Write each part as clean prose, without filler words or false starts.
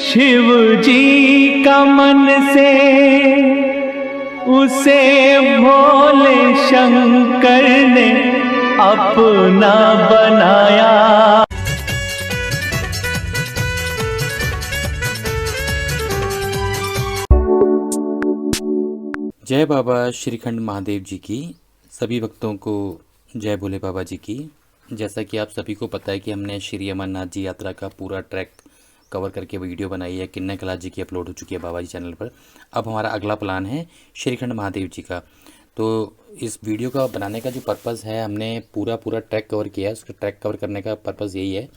शिव जी का मन से उसे भोले शंकर ने अपना बनाया। जय बाबा श्रीखंड महादेव जी की सभी भक्तों को जय भोले बाबा जी की। जैसा कि आप सभी को पता है कि हमने श्री अमरनाथ जी यात्रा का पूरा ट्रैक कवर करके वीडियो बनाई है, किन्नर कला जी की अपलोड हो चुकी है बाबा जी चैनल पर। अब हमारा अगला प्लान है श्रीखंड महादेव जी का। तो इस वीडियो का बनाने का जो पर्पज़ है, हमने पूरा ट्रैक कवर किया है। उसका ट्रैक कवर करने का पर्पज़ यही है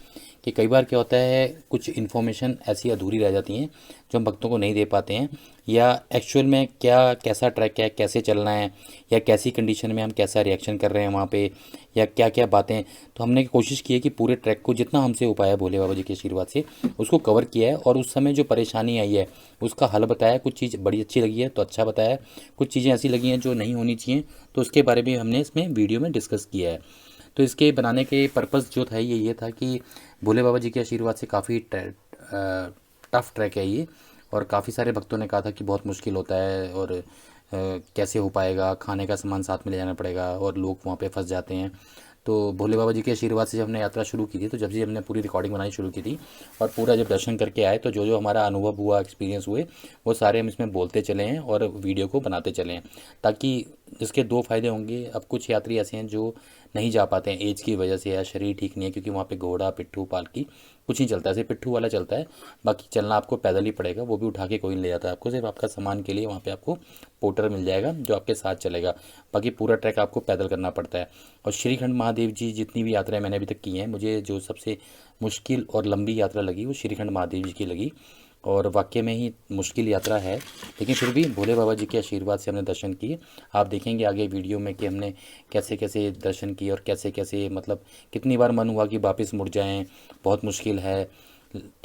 कि कई बार क्या होता है, कुछ इन्फॉर्मेशन ऐसी अधूरी रह जाती हैं जो हम भक्तों को नहीं दे पाते हैं, या एक्चुअल में कैसा ट्रैक है, कैसे चलना है, या कैसी कंडीशन में हम कैसा रिएक्शन कर रहे हैं वहाँ पे, या क्या क्या बातें। तो हमने कोशिश की है कि पूरे ट्रैक को जितना हमसे हो पाया भोले बाबा जी के आशीर्वाद से उसको कवर किया है, और उस समय जो परेशानी आई है उसका हल बताया। कुछ चीज़ बड़ी अच्छी लगी है तो अच्छा बताया, कुछ चीज़ें ऐसी लगी हैं जो नहीं होनी चाहिए, तो उसके बारे में हमने इसमें वीडियो में डिस्कस किया है। तो इसके बनाने के पर्पज़ जो था ये था कि भोले बाबा जी के आशीर्वाद से काफ़ी टफ ट्रैक है ये, और काफ़ी सारे भक्तों ने कहा था कि बहुत मुश्किल होता है, और कैसे हो पाएगा, खाने का सामान साथ में ले जाना पड़ेगा, और लोग वहाँ पे फंस जाते हैं। तो भोले बाबा जी के आशीर्वाद से जब हमने यात्रा शुरू की थी, तो जब से हमने पूरी रिकॉर्डिंग बनानी शुरू की थी और पूरा जब दर्शन करके आए, तो जो जो हमारा अनुभव हुआ, एक्सपीरियंस हुए, वो सारे हम इसमें बोलते चले हैं और वीडियो को बनाते चले हैं, ताकि इसके दो फायदे होंगे। अब कुछ यात्री ऐसे हैं जो नहीं जा पाते हैं एज की वजह से, या शरीर ठीक नहीं है, क्योंकि वहाँ पे घोड़ा, पिट्ठू, पालकी कुछ नहीं चलता है, सिर्फ पिट्ठू वाला चलता है। बाकी चलना आपको पैदल ही पड़ेगा, वो भी उठा के कोई नहीं ले जाता है आपको, सिर्फ आपका सामान के लिए वहाँ पे आपको पोर्टर मिल जाएगा जो आपके साथ चलेगा। बाकी पूरा ट्रैक आपको पैदल करना पड़ता है। और श्रीखंड महादेव जी जितनी भी यात्राएं मैंने अभी तक की हैं, मुझे जो सबसे मुश्किल और लंबी यात्रा लगी वो श्रीखंड महादेव जी की लगी, और वाकई में ही मुश्किल यात्रा है, लेकिन फिर भी भोले बाबा जी के आशीर्वाद से हमने दर्शन किए। आप देखेंगे आगे वीडियो में कि हमने कैसे कैसे दर्शन किए, और कैसे कैसे मतलब कितनी बार मन हुआ कि वापस मुड़ जाएं, बहुत मुश्किल है।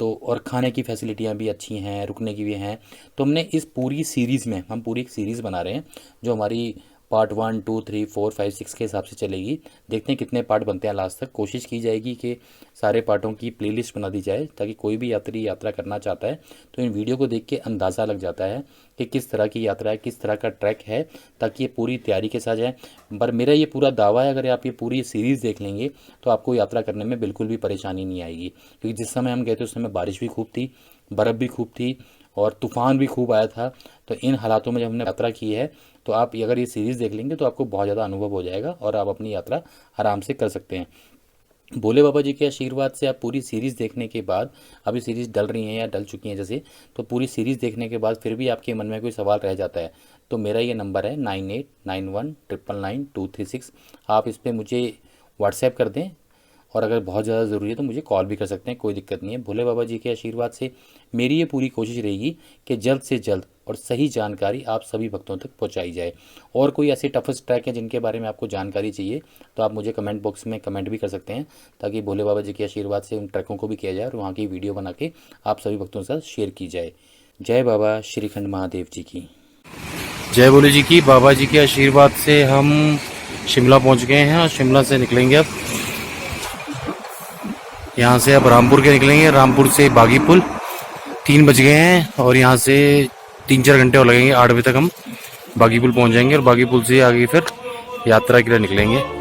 तो और खाने की फैसिलिटियाँ भी अच्छी हैं, रुकने की भी हैं। तो हमने इस पूरी सीरीज़ में, हम पूरी एक सीरीज़ बना रहे हैं जो हमारी पार्ट 1, 2, 3, 4, 5, 6 के हिसाब से चलेगी। देखते हैं कितने पार्ट बनते हैं लास्ट तक। कोशिश की जाएगी कि सारे पार्टों की प्लेलिस्ट बना दी जाए, ताकि कोई भी यात्री यात्रा करना चाहता है तो इन वीडियो को देख के अंदाज़ा लग जाता है कि किस तरह की यात्रा है, किस तरह का ट्रैक है, ताकि ये पूरी तैयारी के साथ जाए। पर मेरा ये पूरा दावा है, अगर आप ये पूरी सीरीज़ देख लेंगे तो आपको यात्रा करने में बिल्कुल भी परेशानी नहीं आएगी, क्योंकि जिस समय हम गए थे उस समय बारिश भी खूब थी, बर्फ़ भी खूब थी, और तूफ़ान भी खूब आया था। तो इन हालातों में जब हमने यात्रा की है, तो आप अगर ये सीरीज़ देख लेंगे तो आपको बहुत ज़्यादा अनुभव हो जाएगा, और आप अपनी यात्रा आराम से कर सकते हैं। भोले बाबा जी के आशीर्वाद से आप पूरी सीरीज़ देखने के बाद, अभी सीरीज़ डल रही हैं या डल चुकी हैं जैसे, तो पूरी सीरीज़ देखने के बाद फिर भी आपके मन में कोई सवाल रह जाता है, तो मेरा ये नंबर है 9891999236। आप इस पर मुझे व्हाट्सएप कर दें, और अगर बहुत ज़्यादा ज़रूरी है तो मुझे कॉल भी कर सकते हैं, कोई दिक्कत नहीं है। भोले बाबा जी के आशीर्वाद से मेरी ये पूरी कोशिश रहेगी कि जल्द से जल्द और सही जानकारी आप सभी भक्तों तक पहुंचाई जाए। और कोई ऐसे टफेस्ट ट्रैक हैं जिनके बारे में आपको जानकारी चाहिए, तो आप मुझे कमेंट बॉक्स में कमेंट भी कर सकते हैं, ताकि भोले बाबा जी के आशीर्वाद से उन ट्रैकों को भी किया जाए और वहाँ की वीडियो बना के आप सभी भक्तों के साथ शेयर की जाए। जय बाबा श्रीखंड महादेव जी की। जय भोले जी की। बाबा जी के आशीर्वाद से हम शिमला पहुंच गए हैं, और शिमला से निकलेंगे अब। यहाँ से अब रामपुर के निकलेंगे, रामपुर से बागीपुल। 3 बज गए हैं, और यहाँ से 3-4 घंटे और लगेंगे। 8 बजे तक हम बागीपुल पहुंच जाएंगे, और बागीपुल से आगे फिर यात्रा के लिए निकलेंगे।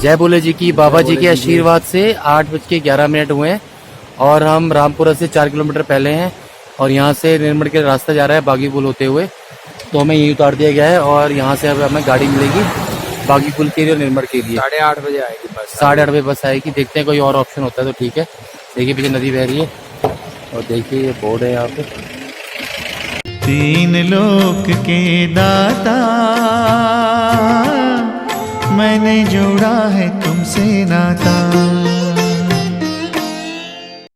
जय बोले जी की बाबा जी के आशीर्वाद से 8:11 हुए हैं और हम रामपुरा से 4 किलोमीटर पहले हैं और यहाँ से निर्मल के रास्ता जा रहा है बागी पुल होते हुए। तो हमें यहीं उतार दिया गया है और यहाँ से अब हमें गाड़ी मिलेगी बागी पुल के लिए और निर्मल के लिए। 8:30 बजे आएगी बस। 8:30 बजे बस आएगी। देखते हैं कोई और ऑप्शन होता है तो ठीक है। देखिए पीछे नदी बह रही है और देखिए ये बोर्ड है यहाँ पे। 3 लोक के दाता मैंने जोड़ा है तुमसे नाता।